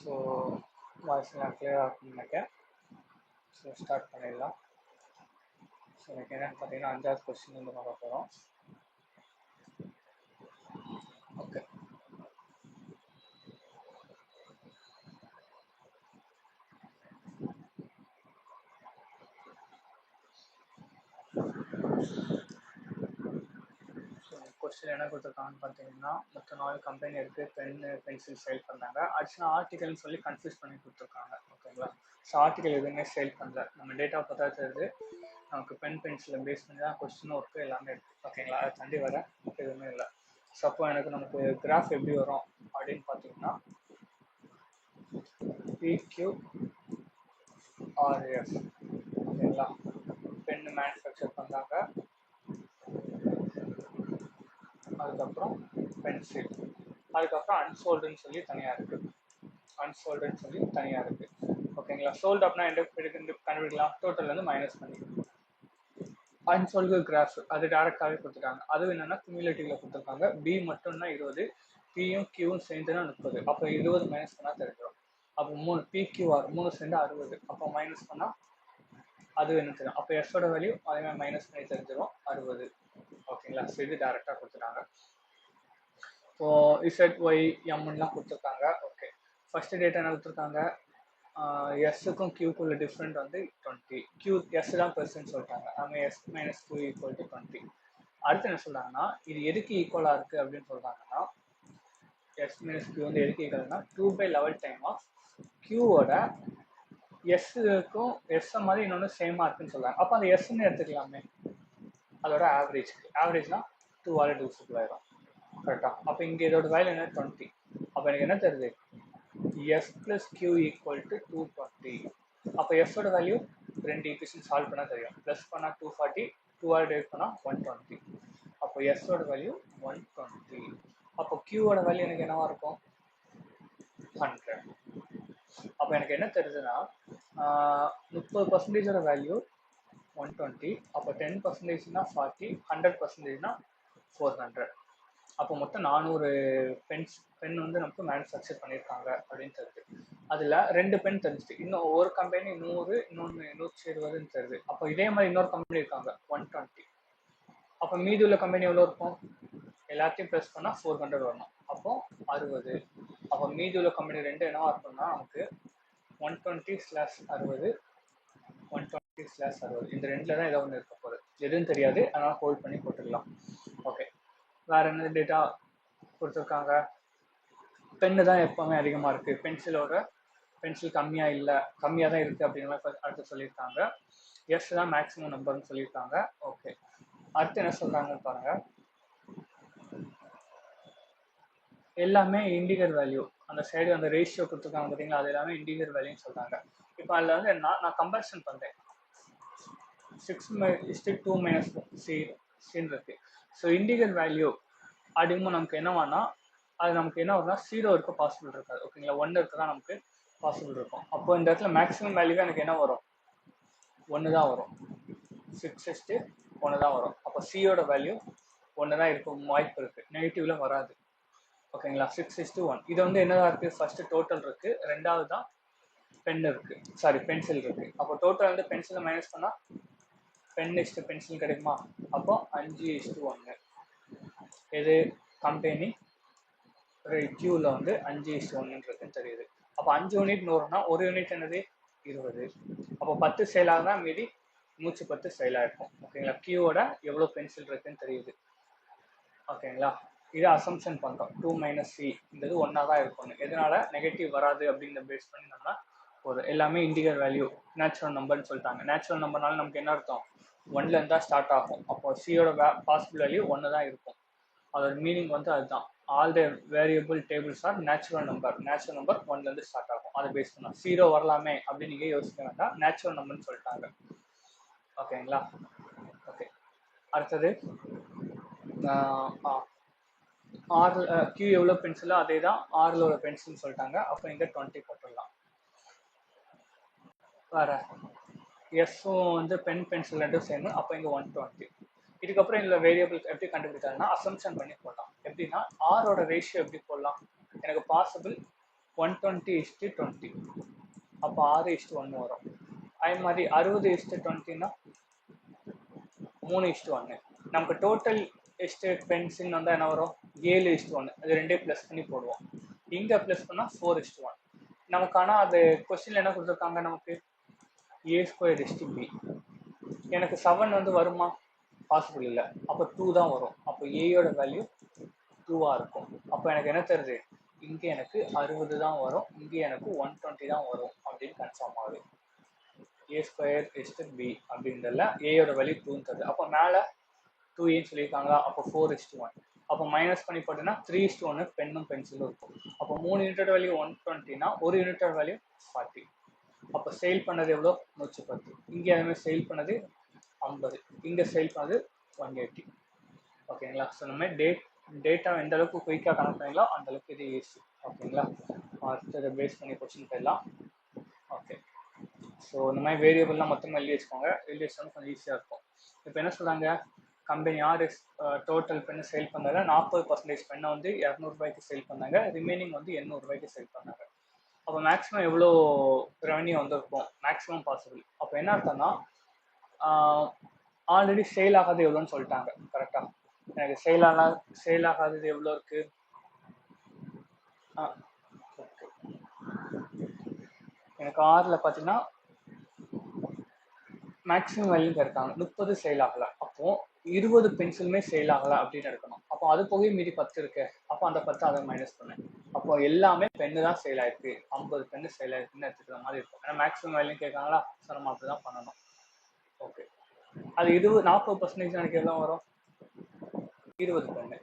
So voice நான் கிளியராக இருக்குன்னு நினைக்கிறேன். ஸோ ஸ்டார்ட் பண்ணிடலாம். ஸோ எனக்கு என்னென்னு பார்த்தீங்கன்னா 5வது கொஸ்டின் வந்து பார்க்க போகிறோம். ஓகே, கொஸ்டின் என்ன கொடுத்துருக்காங்கன்னு பார்த்தீங்கன்னா, மொத்தம் 4 கம்பெனி இருக்குது, பென்னு பென்சில் சேல் பண்ணாங்க. ஆக்சுவலாக ஆர்டிகல்னு சொல்லி கன்ஃபியூஸ் பண்ணி கொடுத்துருக்காங்க. ஓகேங்களா? ஸோ ஆர்டிகல் எதுவுமே சேல் பண்ணல. நம்ம டேட்டா பார்த்தா தெரியுது நமக்கு பென் பென்சிலை பேஸ் பண்ணி தான் கொஸ்டினும் இருக்குது, எல்லாமே இருக்குது. ஓகேங்களா? அதை தாண்டி வர எதுவுமே இல்லை. ஸோ அப்போ நமக்கு கிராஃப் எப்படி வரும் அப்படின்னு பார்த்தீங்கன்னா, PQRF. ஓகேங்களா? பென்னு மேனுஃபேக்சர் பண்ணாங்க, அதுக்கப்புறம் பென்சில், அதுக்கப்புறம் அன்சோல்டுன்னு சொல்லி தனியாக இருக்குது. ஓகேங்களா? சோல்டு அப்படின்னா என்ன கண்டுபிடிக்கலாம், டோட்டல் வந்து மைனஸ் பண்ணி. அன்சோல்டு கிராஃப் அது டேரெக்டாகவே கொடுத்துருக்காங்க. அதுவும் என்னென்னா குமுலேட்டிவ்ல கொடுத்துருக்காங்க. பி மட்டும்னா 20, பியும் கியூவும் சேர்ந்துனா 30. அப்போ 20 மைனஸ் பண்ணால் தெரிஞ்சிடும். அப்போ 3 PQR 3 சேர்ந்து 60. அப்போ மைனஸ் பண்ணால் அது என்ன தெரியும். அப்போ எஸ்ஸோட வேல்யூ அதே மாதிரி மைனஸ் பண்ணி தெரிஞ்சிடும் 60. ஓகேங்களா? ஸோ இது டேரெக்டாக கொடுத்துட்டாங்க. ஸோ ZYMலாம் கொடுத்துருக்காங்க. ஓகே, ஃபர்ஸ்ட் டேட்டா என்ன கொடுத்துருக்காங்க, எஸ்ஸுக்கும் கியூக்குள்ள டிஃப்ரெண்ட் வந்து 20. கியூ எஸ் தான் பெருசுன்னு சொல்லிட்டாங்க. நம்ம S - Q = 20. அடுத்து என்ன சொல்கிறாங்கன்னா, இது எதுக்கு ஈக்குவலாக இருக்குது அப்படின்னு சொல்கிறாங்கன்னா, S - Q வந்து எதுக்கு ஈக்குவல்னா 2/11 டைம் ஆஃப் கியூவோட எஸ்ஸுக்கும் எஸ்ஸை மாதிரி இன்னொன்று சேமாக இருக்குன்னு சொல்கிறாங்க. அப்போ அந்த எஸ்ன்னு எடுத்துக்கலாமே, அதோட ஆவரேஜ்னா 2ஆல் டிவிசிபிள் ஆயிடும். கரெக்டாக? அப்போ இங்கே இதோட வேல்யூ என்ன, 20. அப்போ எனக்கு என்ன தெரியுது, S + Q = 220. அப்போ எஸ்ஸோட வேல்யூ 2 ஈக்குவேஷன் சால்வ் பண்ணால் தெரியும். ப்ளஸ் பண்ணால் 240, 2ஆல் டிவைட் பண்ணால் 120. அப்போ எஸ்ஸோட வேல்யூ 120. அப்போ கியூவோட வேல்யூ எனக்கு என்னவா இருக்கும், 100. அப்போ எனக்கு என்ன தெரியுதுன்னா 30%ஓட வேல்யூ 120. அப்போ 10%னா 40, 100%னா 400. அப்போ மொத்தம் 400 பென் வந்து நமக்கு மேனுஃபேக்சர் பண்ணியிருக்காங்க அப்படின்னு தெரியுது. அதில் 2 பென் தெரிஞ்சுட்டு, இன்னும் ஒரு கம்பெனி 100, இன்னொன்று 120ன்னு தெரியுது. அப்போ இதே மாதிரி இன்னொரு கம்பெனி இருக்காங்க 120. அப்போ மீதி உள்ள கம்பெனி எவ்வளோ இருக்கும், எல்லாத்தையும் ப்ளஸ் பண்ணால் 400 வரணும். அப்போ 60. அப்போ மீதி உள்ள கம்பெனி 2 என்னவா இருக்கும்னா நமக்கு 120/60, 120/60. இந்த ரெண்டில் தான் ஏதோ ஒன்று இருக்க போகுது. எதுவும் தெரியாது, அதனால் ஹோல்ட் பண்ணி போட்டுடலாம். ஓகே, வேறு என்ன டேட்டா கொடுத்துருக்காங்க, பென்னு தான் எப்போவுமே அதிகமாக இருக்குது, பென்சில் கம்மியாக தான் இருக்குது அப்படிங்கிற மாதிரி அடுத்து சொல்லியிருக்காங்க. எஸ் தான் மேக்ஸிமம் நம்பர்னு சொல்லியிருக்காங்க. ஓகே, அடுத்து என்ன சொல்கிறாங்கன்னு பாருங்கள், எல்லாமே இண்டிகர் வேல்யூ. அந்த சைடு அந்த ரேஷியோ கொடுத்துருக்காங்க பார்த்தீங்களா, அது எல்லாமே இண்டிகர் வேல்யூன்னு சொல்கிறாங்க. இப்போ அதில் வந்து நான் கம்பேரிசன் பண்ணுறேன். 6:2 - C இருக்கு. ஸோ இண்டிகர் வேல்யூ அப்படிங்கும்போது நமக்கு என்னவானா, அது நமக்கு என்ன வரும்னா 0 இருக்க பாசிபிள் இருக்காது. ஓகேங்களா? 1 இருக்க தான் நமக்கு பாசிபிள் இருக்கும். அப்போ இந்த இடத்துல மேக்ஸிமம் வேல்யூவே எனக்கு என்ன வரும், 1 தான் வரும். 6:1 தான் வரும். அப்போ சியோட வேல்யூ 1 தான் இருக்கும் வாய்ப்பு இருக்குது, நெகட்டிவ்ல வராது. ஓகேங்களா? 6:1. இது வந்து என்னதான் இருக்குது, ஃபர்ஸ்ட் டோட்டல் இருக்குது, ரெண்டாவது தான் பென்சில் இருக்குது. அப்போ டோட்டல் வந்து பென்சிலை மைனஸ் பண்ணால் பென்சில் கிடைக்குமா, அப்போ 5:1. இது கம்பெனி கியூவில் வந்து 5:1ன்றதுன்னு தெரியுது. அப்போ 5 யூனிட் வரும்னா ஒரு யூனிட் என்னது 20. அப்போ 10 சேல் ஆகுனா மீதி 110 சேல் ஆகிருக்கும். ஓகேங்களா? கியூவோட எவ்வளோ பென்சில் இருக்குன்னு தெரியுது. ஓகேங்களா? இதை அசம்ஷன் பண்ணுறோம். 2 - C இந்தது 1 தான் இருக்கும்னு. எதனால நெகட்டிவ் வராது அப்படிங்கிற பேஸ் பண்ணி நம்ம போதும். எல்லாமே இண்டிகர் வேல்யூ, நேச்சுரல் நம்பர்னு சொல்லிட்டாங்க. நேச்சுரல் நம்பர்னால நமக்கு என்ன அர்த்தம், 1ல இருந்தால் ஸ்டார்ட் ஆகும். அப்போ சியோட பாசிபிள் வேல்யூ 1 தான் இருக்கும். அதோட மீனிங் வந்து அதுதான், all the variable tables are natural number 1லேருந்து ஸ்டார்ட் ஆகும். அதை பேஸ் பண்ணலாம். 0 வரலாமே அப்படின்னு நீங்கள் யோசிக்க வேண்டாம், நேச்சுரல் நம்பர்னு சொல்லிட்டாங்க. ஓகேங்களா? ஓகே, அடுத்தது ஆறில் கியூ எவ்வளோ பென்சிலோ அதே தான் ஆறில் உள்ள பென்சில்னு சொல்லிட்டாங்க. அப்போ இங்கே 20 போட்டுடலாம். வேறு எஃப்பும் வந்து பென்சில் ரெண்டும் சேர்ந்து, அப்போ இங்கே 120. இதுக்கப்புறம் இதில் வேரியபிள் எப்படி கண்டுபிடிச்சாங்கன்னா அசம்ஷன் பண்ணி போடலாம். எப்படின்னா ஆரோட ரேஷியோ எப்படி போடலாம், எனக்கு பாசிபிள் 120:20. அப்போ 6:1 வரும். அதே மாதிரி 60:20னா 3:1. நமக்கு டோட்டல் எஸ்டேட் பென்சில்னு வந்தால் என்ன வரும்? 7:1. அது ரெண்டே ப்ளஸ் பண்ணி போடுவோம். இங்கே ப்ளஸ் பண்ணால் 4:1. நமக்கு ஆனால் அது கொஸ்டினில் என்ன கொடுத்துருக்காங்க? நமக்கு A²:B. எனக்கு 7 வந்து வருமா? பாசிபிள் இல்லை. அப்போ 2 தான் வரும். அப்போ ஏயோட வேல்யூ 2 இருக்கும். அப்போ எனக்கு என்ன தருது? இங்கே எனக்கு 60 தான் வரும், இங்கே எனக்கு 120 தான் வரும் அப்படின்னு கன்ஃபார்ம் ஆகுது. A²:B அப்படின்றதுல ஏயோட வேல்யூ 2 தருது. அப்போ மேலே 2 சொல்லியிருக்காங்களா? அப்போ 4:1. அப்போ மைனஸ் பண்ணி போட்டோன்னா 3:1 பென்னும் பென்சிலும் இருக்கும். அப்போ 3 யூனிட்டோட வேல்யூ 120னா 1 யூனிட்டோட வேல்யூ 40. அப்போ சேல் பண்ணது எவ்வளோ? 110. இங்கே அதுமாதிரி சேல் பண்ணது 50. இங்கே சேல் பண்ணது 180. ஓகேங்களா? ஸோ இந்த மாதிரி டேட்டா எந்த அளவுக்கு குயிக்காக கனெக்ட் பண்ணீங்களோ அந்த அளவுக்கு இது ஈஸி. ஓகேங்களா? அடுத்ததை பேஸ் பண்ணி கொஸ்டின் போயிடலாம். ஓகே, ஸோ இந்த மாதிரி வேரியபிள்லாம் மொத்தமாக எழுதி வச்சுக்கோங்க. எழுதி வச்சோன்னா கொஞ்சம் ஈஸியாக இருக்கும். இப்போ என்ன சொல்கிறாங்க? கம்பெனி யார் டோட்டல் பெண்ணை சேல் பண்ணாங்க? 40% பெண்ணை வந்து 200 ரூபாய்க்கு சேல் பண்ணாங்க, ரிமைனிங் வந்து 800 ரூபாய்க்கு சேல் பண்ணாங்க. அப்போ மேக்ஸிமம் எவ்வளோ ரெவன்யூ வந்திருக்கும்? Maximum possible. அப்போ என்ன அர்த்தம்னா ஆல்ரெடி சேல் ஆகாது எவ்வளோன்னு சொல்லிட்டாங்க. கரெக்டாக எனக்கு சேல் ஆகாதது எவ்வளோ இருக்கு? ஓகே, எனக்கு 6ல் பார்த்தீங்கன்னா மேக்ஸிமம் வேல்யூ இருக்காங்க 30 சேல் ஆகலை. அப்போ 20 பென்சிலுமே சேல் ஆகலை அப்படின்னு எடுக்கணும். அப்போ அது போக மீதி 10 இருக்கு. அப்போ அந்த 10 அதை மைனஸ் பண்ணேன். அப்போ எல்லாமே பெண்ணு தான் சேல் ஆயிருக்கு, 50 பெண்ணு சேல் ஆயிருக்குன்னு எடுத்துக்கிற மாதிரி இருக்கும். ஏன்னா மேக்ஸிமம் வேல்யூ கேட்காங்களா? ஸோ நம்ம அப்படி தான் பண்ணணும். ஓகே, அது 40% எனக்கு எவ்வளோ வரும்? 20 பெண்ணு,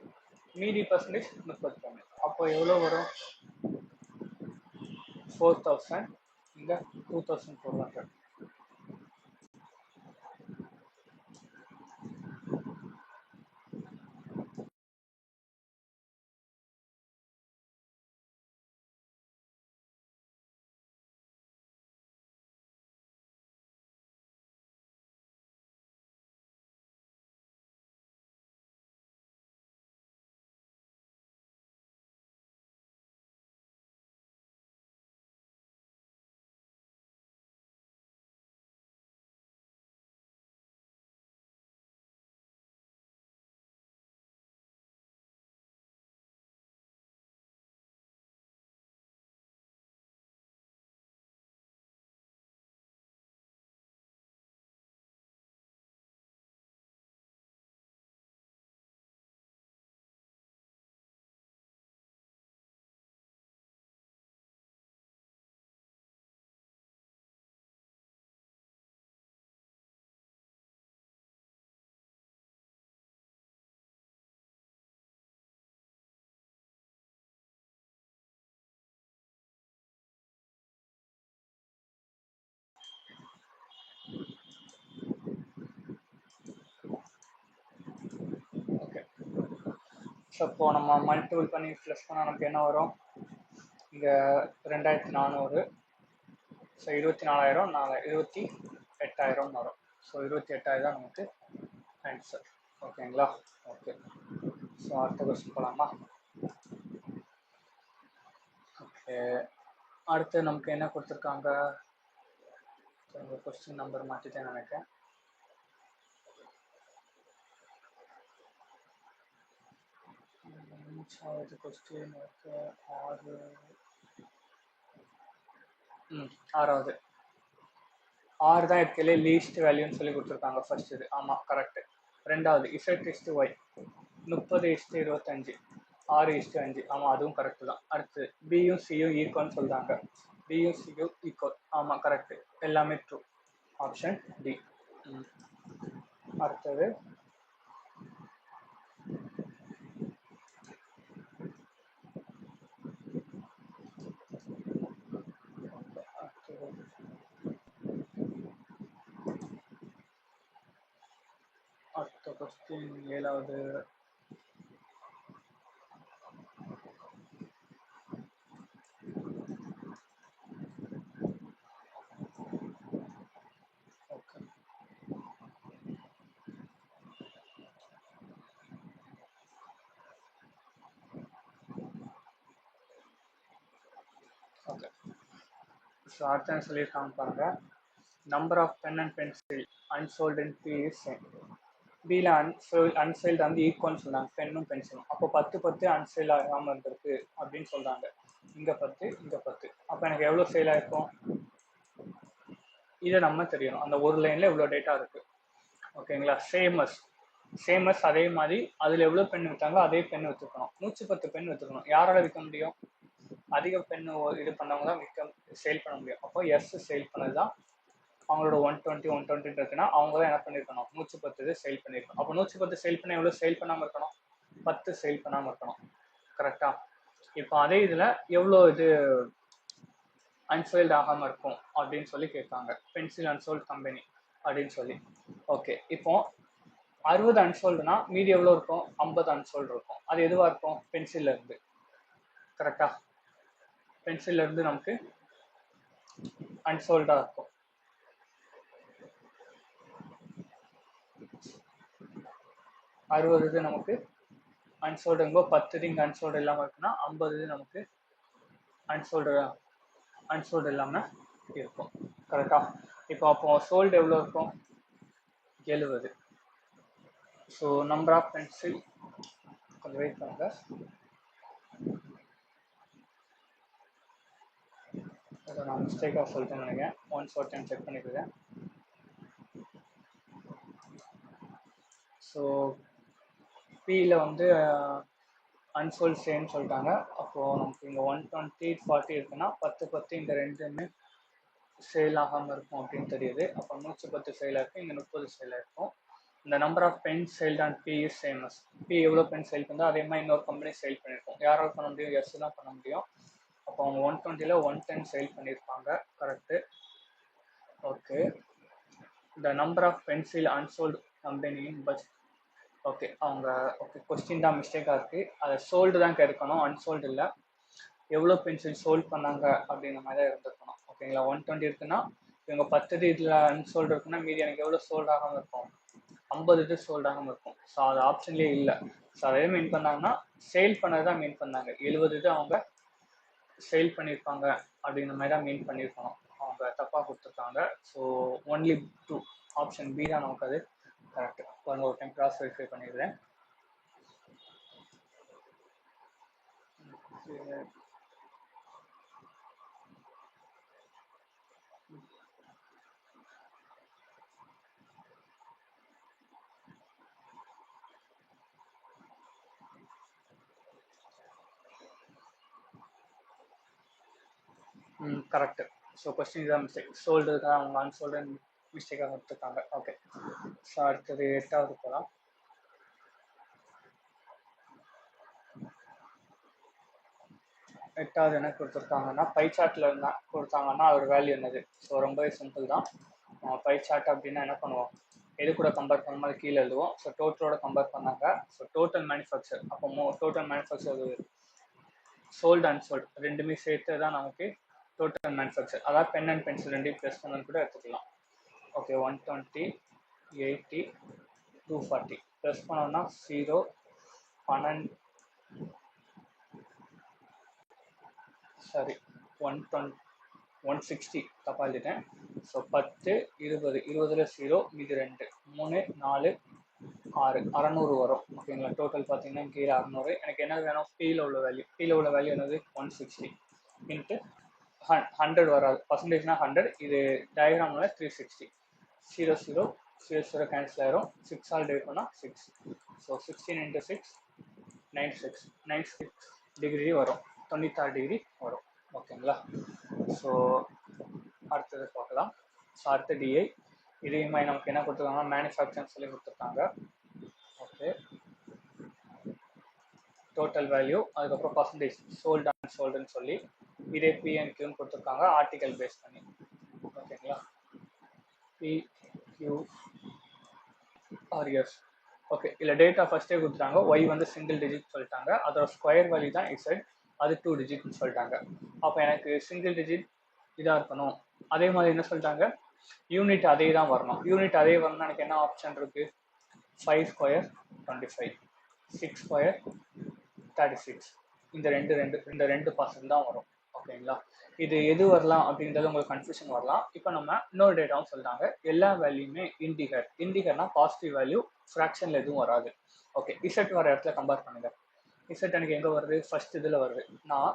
மீதி பர்சன்டேஜ் 30 பெண்ணு. அப்போ எவ்வளோ வரும்? 4000. இங்கே 2400. ஓகே, ஸோ இப்போ நம்ம மல்டிபிள் பண்ணி ப்ளஸ் பண்ணால் நமக்கு என்ன வரும்? இங்கே 2400, ஸோ 24,000, 28,000 வரும். ஸோ 28,000 தான் நமக்கு ஆன்சர். ஓகேங்களா? ஓகே, ஸோ அடுத்த கொஸ்டின் போகலாமா? ஓகே, அடுத்து நமக்கு என்ன கொடுத்துருக்காங்க? கொஸ்டின் நம்பர் மாற்றிட்டேன் நினைக்கிறேன். கொஸ்டின் ஓகே, 6வது 6 தான் இருக்கலே லீஸ்ட் வேல்யூன்னு சொல்லி கொடுத்துருக்காங்க. ஃபர்ஸ்ட் இது ஆமாம் கரெக்டு. ரெண்டாவது Z/Y 30:25, 6:5. ஆமாம் அதுவும் கரெக்டு தான். அடுத்து பியும் சியும் ஈக்குவல்னு சொல்கிறாங்க. பியும் சியும் ஈக்குவல். ஆமாம் கரெக்டு, எல்லாமே ட்ரூ. Option D. அடுத்தது அடுத்த கொஸ்டின் 7வது. Okay, okay. ஸோ அடுத்த சொல்லியிருக்காங்க பாருங்க. Number of pen and pencil unsold in B is same. பியில் அன்சேல்டு வந்து ஈக்குவல்னு சொன்னாங்க பென்னும் பென்சிலும். அப்போ 10 அன்சேல் ஆகாமல் இருந்திருக்கு அப்படின்னு சொல்கிறாங்க. இங்கே 10 இங்கே 10. அப்போ எனக்கு எவ்வளோ சேல் ஆயிருக்கும் இதை நம்ம தெரியணும். அந்த ஒரு லைனில் இவ்வளோ டேட்டா இருக்குது. ஓகேங்களா. சேமஸ் அதே மாதிரி அதில் எவ்வளோ பென் விற்றாங்களோ அதே பென் விற்றுக்கணும். 110 பென் விற்றுக்கணும். யாரால் விற்க முடியும்? அதிக பென் இது பண்ணவங்க தான் சேல் பண்ண முடியும். அப்போ எஸ் சேல் பண்ணது தான் அவங்களோட 120 இருக்குன்னா அவங்க தான் என்ன பண்ணியிருக்கணும்? 110 இது சேல் பண்ணியிருக்கணும். அப்போ 110 சேல் பண்ண எவ்வளோ சேல் பண்ணாமல் இருக்கணும்? 10 சேல் பண்ணாமல் இருக்கணும். கரெக்டா? இப்போ அதே இதில் எவ்வளோ இது அன்சோல்டு ஆகாமல் இருக்கும் அப்படின்னு சொல்லி கேட்காங்க. பென்சில் அன்சோல்டு கம்பெனி அப்படின்னு சொல்லி. ஓகே. இப்போ 60 அன்சோல்டுனா மீதி எவ்வளோ இருக்கும்? 50 அன்சோல்டு இருக்கும். அது எதுவாக இருக்கும்? பென்சில்ல இருந்து. கரெக்டா? பென்சில்ல இருந்து நமக்கு அன்சோல்டா இருக்கும். அறுபது நமக்கு அன்சோல்டுங்கும்போது 10 இங்கே அன்சோல்டு இல்லாமல் இருக்குன்னா 50 நமக்கு அன்சோல்டு இல்லாமல் இருக்கும். கரெக்டா? இப்போ அப்போ சோல்டு எவ்வளோ இருக்கும்? 70. ஸோ நம்பர் ஆஃப் பென்சில் கொஞ்சம் வெயிட் பண்ணுங்க. அதை நான் மிஸ்டேக்காக சொல்லிட்டேன்னு நினைக்கிறேன். ஒன்ஸ் ஒரு டைம் செக் பண்ணிக்கிறேன். ஸோ பியில் வந்து அன்சோல்டு சேம் சொல்லிட்டாங்க. அப்போது நமக்கு இங்கே 120 40 இருக்குன்னா 10 இந்த ரெண்டுமே சேல் ஆகாமல் இருக்கும் அப்படின்னு தெரியுது. அப்போ 110 சேல் ஆயிருக்கும், இங்கே 30 சேல் ஆயிருக்கும். இந்த number of pen sold and P is same. P எவ்வளோ பென் சேல் பண்ணால் அதே மாதிரி இன்னொரு கம்பெனி சேல் பண்ணியிருக்கோம். யாரால் பண்ண முடியும்? எஸ் தான் பண்ண முடியும். அப்போ அவங்க 120ல் 110 சேல் பண்ணியிருப்பாங்க. Correct. Okay. The number of pencil unsold கம்பெனியின் பட்ஜெட். ஓகே. அவங்க ஓகே கொஸ்டின் தான் மிஸ்டேக்காக இருக்குது. அதை சோல்டு தான் இருக்கணும், அன்சோல்டு இல்லை. எவ்வளோ பென்சில் சோல்ட் பண்ணாங்க அப்படின்ற மாதிரி தான் இருந்திருக்கணும். ஓகேங்களா. 120 இருக்குன்னா இவங்க 10 இதில் அன்சோல்டு இருக்குன்னா மீதி எனக்கு எவ்வளோ சோல்ட் ஆகாமல் இருக்கும்? 50 இது சோல்ட் ஆகாமல் இருக்கும். ஸோ அது ஆப்ஷன்லேயே இல்லை. ஸோ அதே மீன் பண்ணாங்கன்னா சேல் பண்ணது தான் மீன் பண்ணாங்க. 70 இது அவங்க சேல் பண்ணியிருப்பாங்க அப்படின்ற மாதிரி தான் மீன் பண்ணியிருக்கணும். அவங்க தப்பாக கொடுத்துருக்காங்க. ஸோ ஒன்லி 2 ஆப்ஷன் பி தான் நமக்கு அது கரெக்ட். ஒரு டைம் கிராஸ் வெரிஃபை பண்ணிடுறேன். கரெக்டு. ஸோ கொஸ்டின் தான் மிஸ்டேக். சோல்டு தான் அவங்க அன்சோல்டு மிஸ்டேக்காக கொடுத்துருக்காங்க. ஓகே. ஸோ அடுத்தது 8வது போகலாம். எட்டாவது என்ன கொடுத்துருக்காங்கன்னா பை சார்ட்டில் இருந்தால் கொடுத்தாங்கன்னா அதோட வேல்யூ என்னது? ஸோ ரொம்பவே சிம்பிள் தான். பை சார்ட் அப்படின்னா என்ன பண்ணுவோம்? எது கூட கம்பேர் பண்ண மாதிரி கீழே எழுதுவோம். ஸோ டோட்டலோட கம்பேர் பண்ணாங்க. ஸோ டோட்டல் மேனுஃபேக்சர் அப்போ டோட்டல் மேனுஃபேக்சர் சோல்டு அன்சோல்டு ரெண்டுமே சேர்த்து தான் நமக்கு டோட்டல் மேனுஃபேக்சர். அதாவது பென் அண்ட் பென்சில் ரெண்டையும் ப்ளஸ் பண்ணு கூட எடுத்துக்கலாம். ஓகே. 120 80 240 ப்ளஸ் பண்ணோம்னா 0 12 சாரி 120 160 தப்பாக எழுதிட்டேன். ஸோ 10 20 20ல் 0 மீது 2 3 4 6 600 வரும். ஓகேங்களா. டோட்டல் பார்த்தீங்கன்னா கீழே 600. எனக்கு என்ன வேணும்? பியில் உள்ள வேல்யூ என்னது? 160 இன்ட்டு 100 வராது. பர்சன்டேஜ்னா 100. இது டயக்ராமில் 360. 0 0 0 0 கேன்சல் ஆயிரும். 6 ஆல் டிவைட் பண்ணால் 6. ஸோ 16 × 6 96 டிகிரி வரும். 96 டிகிரி வரும். ஓகேங்களா. ஸோ அடுத்தது பார்க்கலாம். ஸோ அடுத்த டிஐ இதையுமே நமக்கு என்ன கொடுத்துருக்காங்க? மேனுஃபேக்சர்னு சொல்லி கொடுத்துருக்காங்க. ஓகே. டோட்டல் வேல்யூ அதுக்கப்புறம் பர்சன்டேஜ் சோல்டு அண்ட் சோல்டுன்னு சொல்லி இதே பிஎன்கியூன்னு கொடுத்துருக்காங்க ஆர்டிகல் பேஸ் பண்ணி. ஓகேங்களா. பிக்யூஆர்எஸ். ஓகே. இல்லை டேட்டா ஃபர்ஸ்டே கொடுத்துட்டாங்க. ஒய் வந்து சிங்கிள் டிஜிட் சொல்லிட்டாங்க. அதோட ஸ்கொயர் வேல்யூ தான் இசட், அது 2 டிஜிட்னு சொல்லிட்டாங்க. அப்போ எனக்கு சிங்கிள் டிஜிட் இதாக இருக்கணும். அதே மாதிரி என்ன சொல்லிட்டாங்க? யூனிட் அதே தான் வரணும். யூனிட் அதே வரணும்னா எனக்கு என்ன ஆப்ஷன் இருக்குது? 5 ஸ்கொயர் 25 6 ஸ்கொயர் 36 இந்த ரெண்டு பர்சன்ட் தான் வரும். ஓகேங்களா? இது எது வரலாம் அப்படின்றது உங்களுக்கு கன்ஃபியூஷன் வரலாம். இப்போ நம்ம இன்னொரு டேட்டாவும் சொல்றாங்க. எல்லா வேல்யூமே இன்டிகர். இன்டிகர்னா பாசிட்டிவ் வேல்யூ, ஃபிராக்ஷன்ல எதுவும் வராது. ஓகே. இசட் வர இடத்துல கம்பேர் பண்ணுங்க. இசட் எனக்கு எங்க வருது? ஃபர்ஸ்ட் இதுல வருது. நான்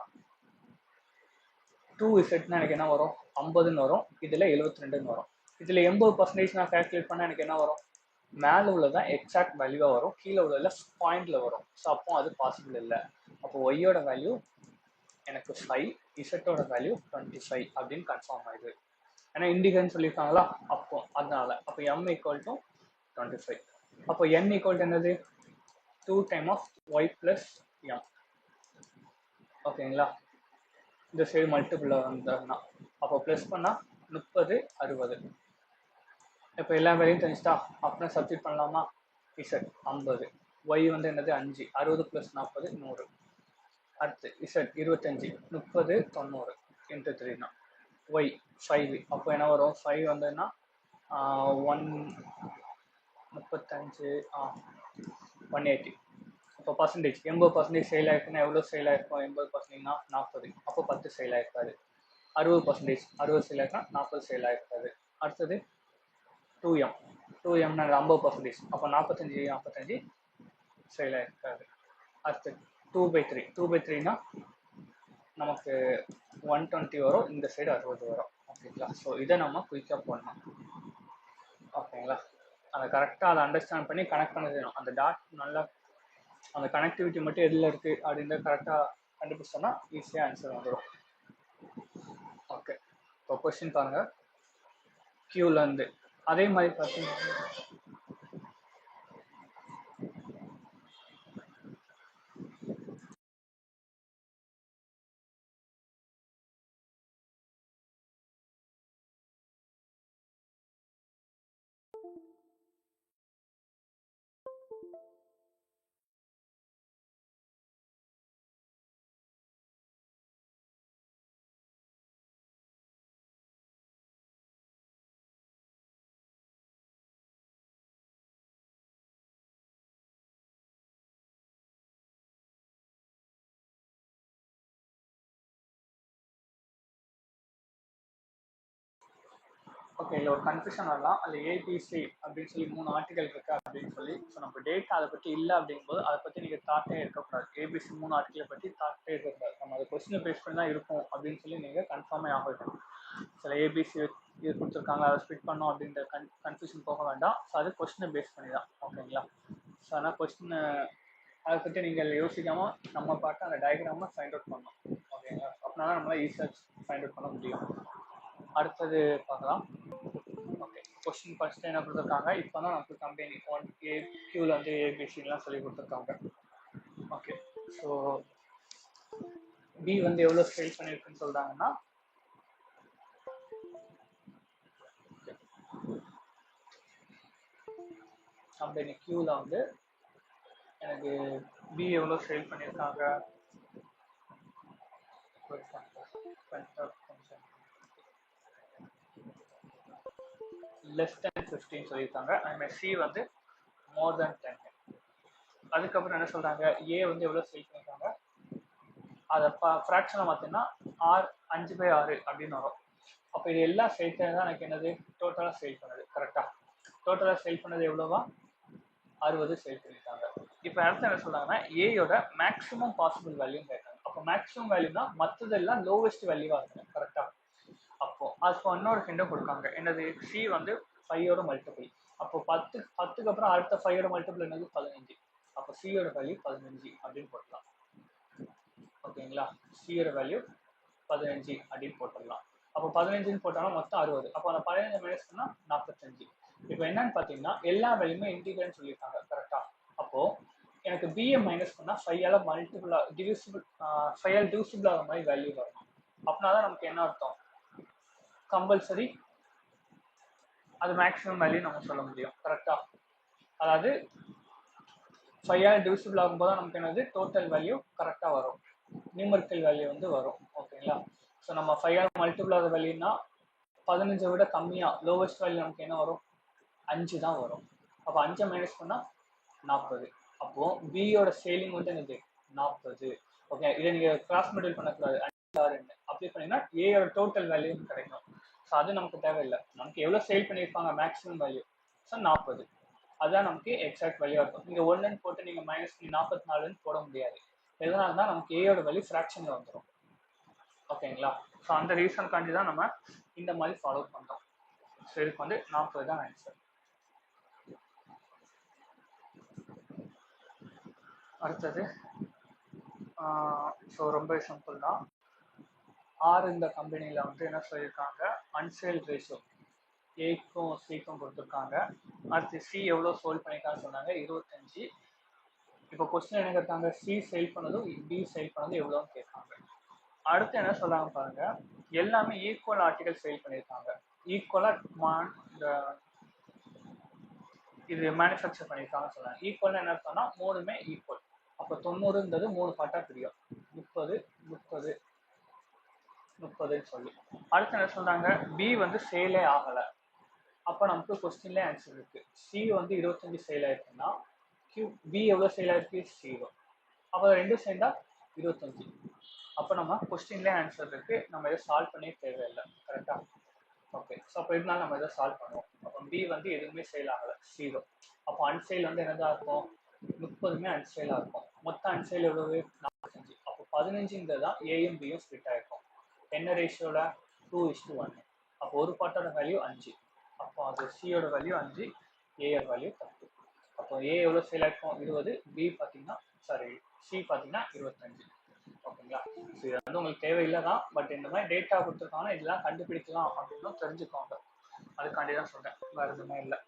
2Z எனக்கு என்ன வரும்? 50ன்னு வரும். இதுல 72ன்னு வரும். இதுல 80% நான் கால்குலேட் பண்ணா எனக்கு என்ன வரும்? மேல உள்ளதான் எக்ஸாக்ட் வேல்யூவா வரும். கீழே உள்ளதுல பாயிண்ட்ல வரும். ஸோ அப்போ அது பாசிபிள் இல்லை. அப்போ ஒய்யோட வேல்யூ எனக்கு 5, இசட்டோட வேல்யூ 25 அப்படின்னு கன்ஃபார்ம் ஆயிடுது. ஏன்னா இண்டிகர்னு சொல்லியிருக்காங்களா? அப்போ அதனால அப்போ m ஈக்குவல் டு 25. அப்போ n ஈக்குவல் டு என்னது? 2 time of Y plus m. ஓகேங்களா? இந்த சைடு மல்டிபிள் வந்ததுன்னா அப்போ ப்ளஸ் பண்ணால் 30, 60. இப்போ எல்லா வேலையும் தெரிஞ்சுட்டா அப்படின்னா சப்ஸ்டிட் பண்ணலாமா? இசட் 50, ஒய் வந்து என்னது 5, 60 + 40 100. அடுத்து இசட் 25, 30, 90 இன்ட்டு 3னா ஒய் 5. அப்போ என்ன வரும்? 5 வந்ததுன்னா 135, 180. இப்போ பர்சன்டேஜ் 80% சேல் ஆயிருக்குன்னா எவ்வளோ சேல் ஆயிருக்கும்? 80%னா 40. அப்போ 10 சேல் ஆயிருக்காது. 60%, 60 சேல் ஆயிருக்குன்னா 40 சேல் ஆயிருக்காது. அடுத்தது 2M. 2Mனா 50%. அப்போ 45, 45 சேல் ஆயிருக்காது. அடுத்து 2/3. 2/3னா நமக்கு 120 வரும். இந்த சைடு 60 வரும். ஓகேங்களா? ஸோ இதை நம்ம குயிக்காக போடணும். ஓகேங்களா? அதை கரெக்டாக அதை அண்டர்ஸ்டாண்ட் பண்ணி கனெக்ட் பண்ண செய்யணும். அந்த டாட் நல்லா அந்த கனெக்டிவிட்டி மட்டும் எதில் இருக்குது அப்படின்றத கரெக்டாக கண்டுபிடிச்சோன்னா ஈஸியாக ஆன்சர் வந்துடும். ஓகே. இப்போ கொஸ்டின் பாருங்கள். கியூலேருந்து அதே மாதிரி பார்த்தீங்கன்னா ஓகே, இல்லை ஒரு கன்ஃபியூஷன் வரலாம். அதில் ஏபிசி அப்படின்னு சொல்லி 3 ஆர்டிகல் இருக்கு அப்படின்னு சொல்லி. ஸோ நம்ம டேட்டா அதை பற்றி இல்லை அப்படிங்கும்போது அதை பற்றி நீங்கள் தாட்டே இருக்கக்கூடாது. ஏபிசி 3 ஆர்டிகலை பற்றி தாட்டே இருக்கக்கூடாது. நம்ம அதை கொஸ்டினை பேஸ் பண்ணி தான் இருக்கும் அப்படின்னு சொல்லி நீங்கள் கன்ஃபார்மே ஆகணும். சில ஏபிசி இது கொடுத்துருக்காங்க, அதை ஸ்பிட் பண்ணோம் அப்படின்ற கன்ஃபியூஷன் போக வேண்டாம். ஸோ அது கொஸ்டினை பேஸ் பண்ணி தான். ஓகேங்களா? ஸோ ஆனால் கொஸ்டினை அதை பற்றி நீங்கள் யோசிக்காமல் நம்ம பார்த்து அந்த டயக்ராமை ஃபைண்ட் அவுட் பண்ணணும். ஓகேங்களா? அப்படின்னா நம்மளால் ஈஸியாக ஃபைண்ட் அவுட் பண்ண முடியும். அடுத்தது பார்க்கலாம். ஓகே, கொஸ்டின் ஃபர்ஸ்ட் என்ன கொடுத்துருக்காங்க? இப்போ தான் நமக்கு கம்பெனி 1A கியூவில் வந்து ஏபிசிலாம் சொல்லி கொடுத்துருக்காங்க. ஓகே, ஸோ பி வந்து எவ்வளோ சேல் பண்ணியிருக்குன்னு சொல்கிறாங்கன்னா, கம்பெனி கியூவில் வந்து எனக்கு பி எவ்வளோ சேல் பண்ணியிருக்காங்க? லெஸ் தென் 15 சொல்லியிருக்காங்க. அதுமாதிரி சி வந்து மோர் தென் 10. அதுக்கப்புறம் என்ன சொல்கிறாங்க? ஏ வந்து எவ்வளோ சேல் பண்ணியிருக்காங்க? அதை ஃப்ராக்ஷனாக பார்த்தீங்கன்னா 5/6 அப்படின்னு வரும். அப்போ இது எல்லாம் சேர்த்து தான் எனக்கு என்னது டோட்டலாக சேல் பண்ணுது. கரெக்டாக டோட்டலாக சேல் பண்ணது எவ்வளோவா? 60 சேல் பண்ணியிருக்காங்க. இப்போ அடுத்து என்ன சொல்கிறாங்கன்னா, ஏயோட மேக்ஸிமம் பாசிபிள் வேல்யூன்னு கேட்காங்க. அப்போ மேக்ஸிமம் வேல்யூனா மற்றதெல்லாம் லோவஸ்ட் வேல்யூவாக இருக்கும். கரெக்டாக அப்போ அதுக்கு இன்னொரு ஹிண்ட்டும் கொடுக்காங்க. என்னது? சி வந்து 5ஓட மல்டிபிள். அப்போ 10க்கு அப்புறம் அடுத்த 5ஓட மல்டிபிள் என்னது? 15. அப்போ சியோட வேல்யூ 15 அப்படின்னு போட்டலாம். ஓகேங்களா? சியோட வேல்யூ 15 அப்படின்னு போட்டுடலாம். அப்போ 15ன்னு போட்டாலும் மொத்தம் 60. அப்போ அந்த 15 மைனஸ் பண்ணால் 45. இப்போ என்னன்னு பார்த்தீங்கன்னா எல்லா வேல்யூமே இன்டிகர்னு சொல்லியிருக்காங்க. கரெக்டாக அப்போ எனக்கு பிஏ மைனஸ் பண்ணால் 5ஆல் மல்டிபிளா டிவிசிபிள் 5ஆல் டிவிசிபிள் ஆகிற மாதிரி வேல்யூ வரணும். அப்படின்னா தான் நமக்கு என்ன அர்த்தம்? கம்பல்சரி அது மேக்ஸிமம் வேல்யூ நம்ம சொல்ல முடியும். கரெக்டாக அதாவது 5ஆல் டிவிசிபிள் ஆகும்போது தான் நமக்கு என்னது டோட்டல் வேல்யூ கரெக்டாக வரும். நியூமரிக்கல் வேல்யூ வந்து வரும். ஓகேங்களா? ஸோ நம்ம 5ஆல் மல்டிபிள் ஆகிற வேல்யூனா 15 விட கம்மியாக லோவஸ்ட் வேல்யூ நமக்கு என்ன வரும்? 5 தான் வரும். அப்போ 5 மைனஸ் பண்ணால் 40. அப்போ பியோட சேலிங் வந்து என்னது? 40. ஓகே, இதை நீங்கள் கிராஸ் மல்டிபிள் பண்ணக்கூடாது. அப்ளை பண்ணீங்கன்னா ஏயோட டோட்டல் வேல்யூ கிடைக்கும். ஸோ அது நமக்கு தேவையில்லை. நமக்கு எவ்வளோ சேல் பண்ணியிருப்பாங்க மேக்ஸிமம் வேல்யூ, ஸோ 40. அதுதான் நமக்கு எக்ஸாக்ட் வேல்யூ இருக்கும். நீங்க 1ன்னு போட்டு நீங்க மைனஸ் 44ன்னு போட முடியாது. எதனால தான் நமக்கு ஏயோட வேல்யூ ஃப்ராக்ஷன்ல வந்துடும். ஓகேங்களா? ஸோ அந்த ரீசனுக்காண்டி தான் நம்ம இந்த மாதிரி ஃபாலோ பண்றோம். ஸோ இதுக்கு வந்து 40 தான் ஆன்சர். அடுத்தது ஸோ ரொம்ப சிம்பிள் தான். இந்த கம்பெனியில் வந்து என்ன சொல்லியிருக்காங்க, அன்சேல் ரேஷியோ ஏக்கும் சிக்கும் கொடுத்துருக்காங்க. அடுத்து சி எவ்வளோ சோல்ட் பண்ணியிருக்காங்கன்னு சொன்னாங்க, 25. இப்போ கொஸ்டின் என்ன கேட்காங்க, சி சேல் பண்ணதும் பி சேல் பண்ணதும் எவ்வளோன்னு கேட்காங்க. அடுத்து என்ன சொல்றாங்க பாருங்க, எல்லாமே ஈக்குவல் ஆர்டிகல் சேல் பண்ணியிருக்காங்க. ஈக்குவலா இது மேனுஃபேக்சர் பண்ணியிருக்காங்கன்னு சொன்னாங்க. ஈக்குவல்னா என்ன அர்த்தம்னா மூணுமே ஈக்குவல். அப்போ 90ன்றது 3 பார்ட்டா பிரியும், 30 30 30ன்னு சொல்லி. அடுத்து என்ன சொல்றாங்க, பி வந்து சேலே ஆகலை. அப்போ நமக்கு கொஸ்டின்லேயே ஆன்சர் இருக்கு. சி வந்து 25 சேல் ஆயிருக்குன்னா பி எவ்வளோ சேல் ஆயிருக்கு, 0. அப்போ ரெண்டும் சேர்ந்தா 25. அப்போ நம்ம கொஸ்டின்லேயே ஆன்சர் இருக்கு, நம்ம எதை சால்வ் பண்ணி தேவையில்லை. கரெக்டா? ஓகே. ஸோ அப்போ இதனால நம்ம எதை சால்வ் பண்ணுவோம். அப்போ பி வந்து எதுவுமே சேல் ஆகலை, 0. அப்போ அன்சேல் வந்து என்னதான் இருக்கும், 30மே அன்சேலாக இருக்கும். மொத்தம் அன்சேல் எவ்வளவு, 45. அப்போ 15ங்கிறது தான் ஏயும் பியும் ஸ்பிட் ஆயிருக்கும். என்ன ரேஷியோட, 2:1. அப்போ ஒரு பார்ட்டோட வேல்யூ 5. அப்போ அது சியோட வேல்யூ 5, ஏயோட வேல்யூ 10. அப்போ ஏ எவ்வளோ சேல் ஆயிருக்கும், 20. பி பார்த்தீங்கன்னா சி பார்த்தீங்கன்னா 25. ஓகேங்களா? ஸோ இது வந்து உங்களுக்கு தேவையில்லை தான், பட் இந்த மாதிரி டேட்டா கொடுத்துருக்காங்கன்னா இதெல்லாம் கண்டுபிடிக்கலாம் அப்படின்னு தெரிஞ்சுக்கோங்க. அதுக்காண்டி தான் சொல்கிறேன், வேறு எதுவுமே இல்லை.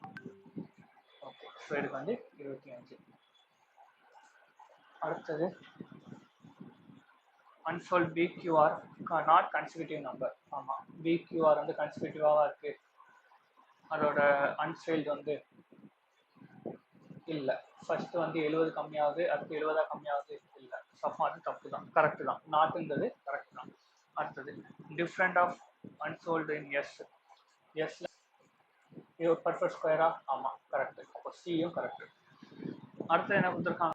ஓகே. ஸோ இதுக்கு வந்து 25. அடுத்தது unsold PQR not consecutive number. ஆமாம், பிக்யூஆர் வந்து கன்சிக்யூட்டிவாக இருக்குது. அதோட அன்சேல்டு வந்து இல்லை. ஃபர்ஸ்ட் வந்து 70 கம்மியாகுது, அடுத்து 70 கம்மியாகுது, இல்லை. அப்போ அது தப்பு தான், கரெக்டு தான். நாட்டுங்கிறது கரெக்ட் தான். அடுத்தது டிஃப்ரெண்ட் ஆஃப் அன்சோல்டு இன் எஸ்ல பர்ஃபெக்ட் ஸ்கொயரா, ஆமாம் கரெக்டு. அப்போ சியும் கரெக்டு. அடுத்து என்ன கொடுத்துருக்காங்க,